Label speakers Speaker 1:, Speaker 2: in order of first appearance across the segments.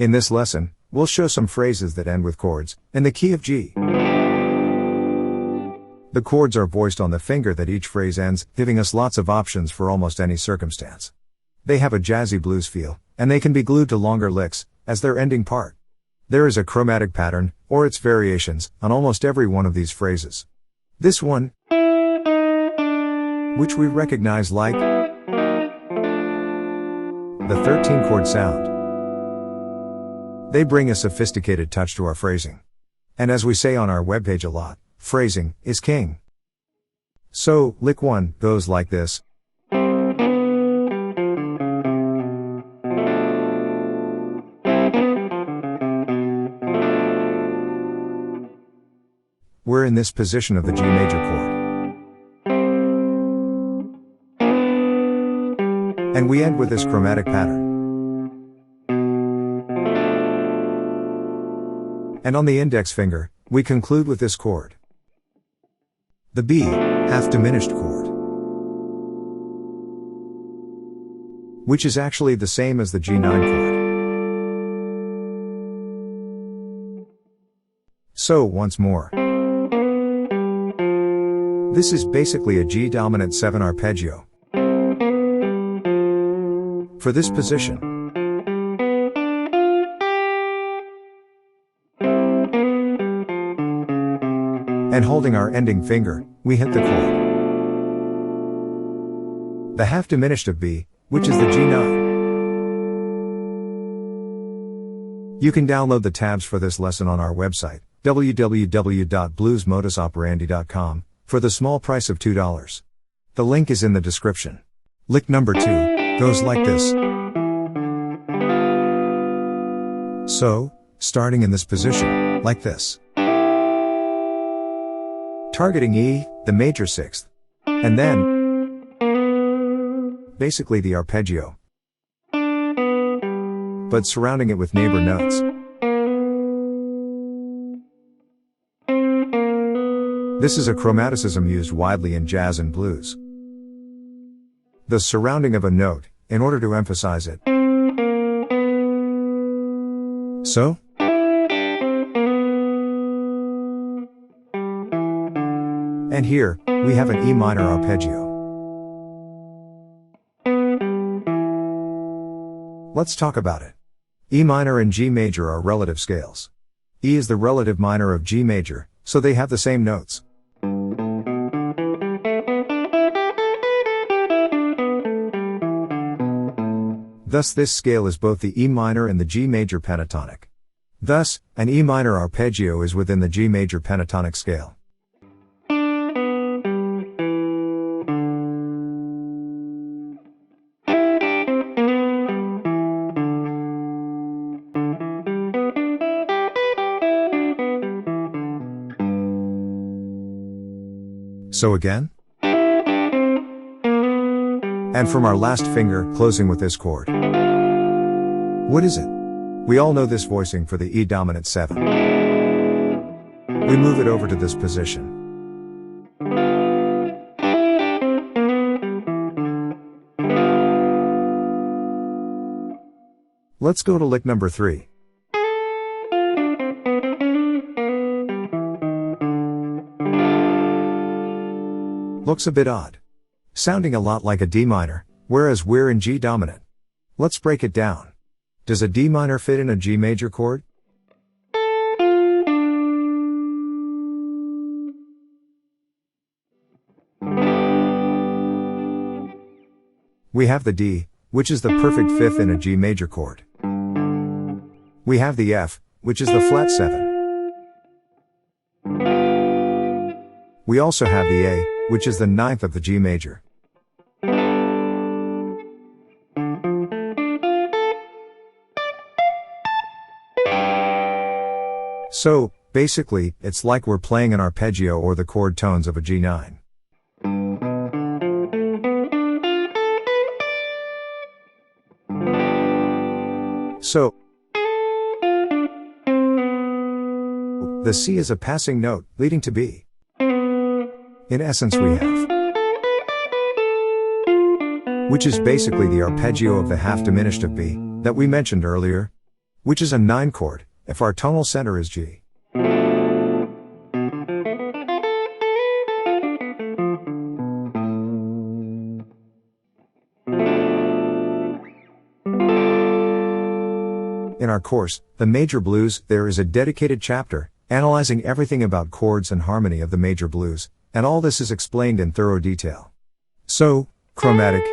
Speaker 1: In this lesson, we'll show some phrases that end with chords, in the key of G. The chords are voiced on the finger that each phrase ends, giving us lots of options for almost any circumstance. They have a jazzy blues feel, and they can be glued to longer licks, as their ending part. There is a chromatic pattern, or its variations, on almost every one of these phrases. This one, which we recognize like the 13-chord sound. They bring a sophisticated touch to our phrasing. And as we say on our webpage a lot, phrasing is king. So, lick 1 goes like this. We're in this position of the G major chord. And we end with this chromatic pattern. And on the index finger, we conclude with this chord. The B, half diminished chord. Which is actually the same as the G9 chord. So, once more. This is basically a G dominant 7 arpeggio. For this position. And holding our ending finger, we hit the chord. The half diminished of B, which is the G9. You can download the tabs for this lesson on our website, www.bluesmodusoperandi.com, for the small price of $2. The link is in the description. Lick number 2 goes like this. So, starting in this position, like this. Targeting E, the major 6th. And then, basically the arpeggio. But surrounding it with neighbor notes. This is a chromaticism used widely in jazz and blues. The surrounding of a note, in order to emphasize it. So? And here, we have an E minor arpeggio. Let's talk about it. E minor and G major are relative scales. E is the relative minor of G major, so they have the same notes. Thus this scale is both the E minor and the G major pentatonic. Thus, an E minor arpeggio is within the G major pentatonic scale. So again? And from our last finger, closing with this chord. What is it? We all know this voicing for the E dominant 7. We move it over to this position. Let's go to lick number 3. Looks a bit odd. Sounding a lot like a D minor, whereas we're in G dominant. Let's break it down. Does a D minor fit in a G major chord? We have the D, which is the perfect fifth in a G major chord. We have the F, which is the flat 7. We also have the A, which is the 9th of the G major. So, basically, it's like we're playing an arpeggio or the chord tones of a G9. So, the C is a passing note, leading to B. In essence we have, which is basically the arpeggio of the half diminished of B, that we mentioned earlier. which is a 9 chord, if our tonal center is G. In our course, The Major Blues, there is a dedicated chapter, analyzing everything about chords and harmony of the major blues, and all this is explained in thorough detail. So, chromatic.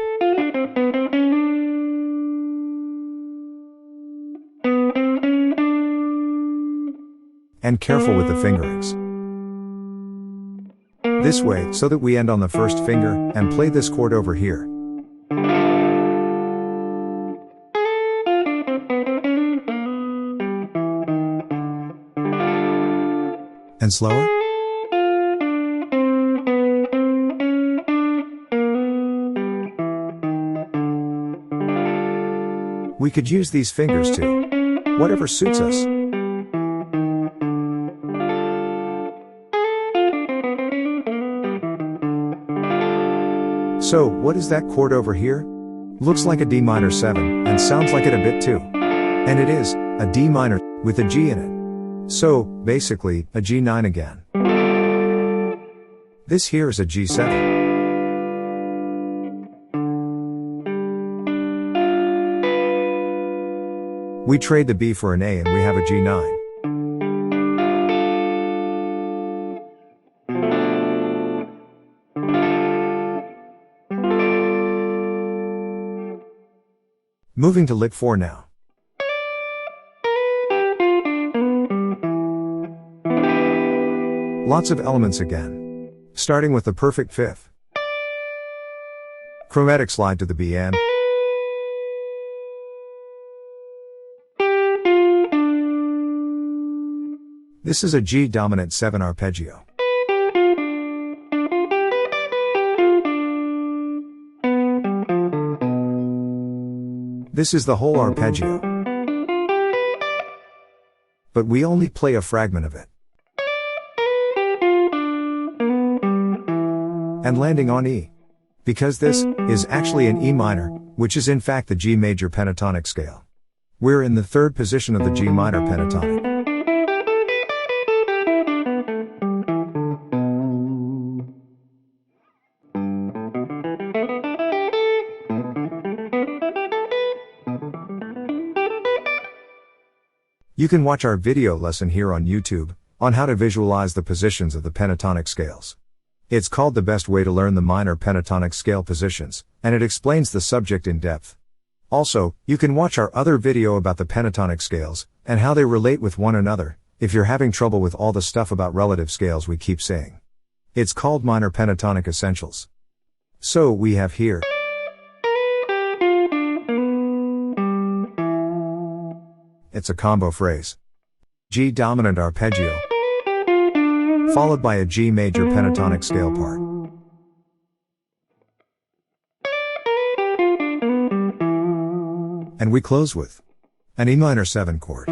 Speaker 1: And careful with the fingerings. This way, so that we end on the first finger, and play this chord over here. And slower? We could use these fingers too. Whatever suits us. So, what is that chord over here? Looks like a D minor 7, and sounds like it a bit too. And it is, a D minor, with a G in it. So, basically, a G9 again. This here is a G7. We trade the B for an A and we have a G9. Moving to lick 4 now. Lots of elements again. Starting with the perfect fifth. Chromatic slide to the BM. This is a G dominant 7 arpeggio. This is the whole arpeggio. But we only play a fragment of it. And landing on E. Because this is actually an E minor, which is in fact the G major pentatonic scale. We're in the third position of the G minor pentatonic. You can watch our video lesson here on YouTube, on how to visualize the positions of the pentatonic scales. It's called The Best Way to Learn the Minor Pentatonic Scale Positions, and it explains the subject in depth. Also, you can watch our other video about the pentatonic scales, and how they relate with one another, if you're having trouble with all the stuff about relative scales we keep saying. It's called Minor Pentatonic Essentials. So, we have here it's a combo phrase. G dominant arpeggio, followed by a G major pentatonic scale part. And we close with an E minor 7 chord.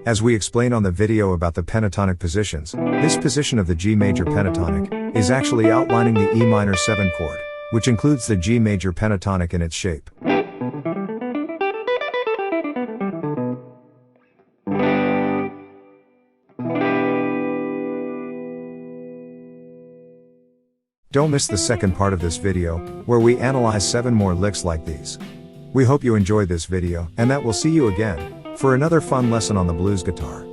Speaker 1: As we explain on the video about the pentatonic positions, this position of the G major pentatonic is actually outlining the E minor 7 chord, which includes the G major pentatonic in its shape. Don't miss the second part of this video, where we analyze 7 more licks like these. We hope you enjoyed this video, and that we'll see you again, for another fun lesson on the blues guitar.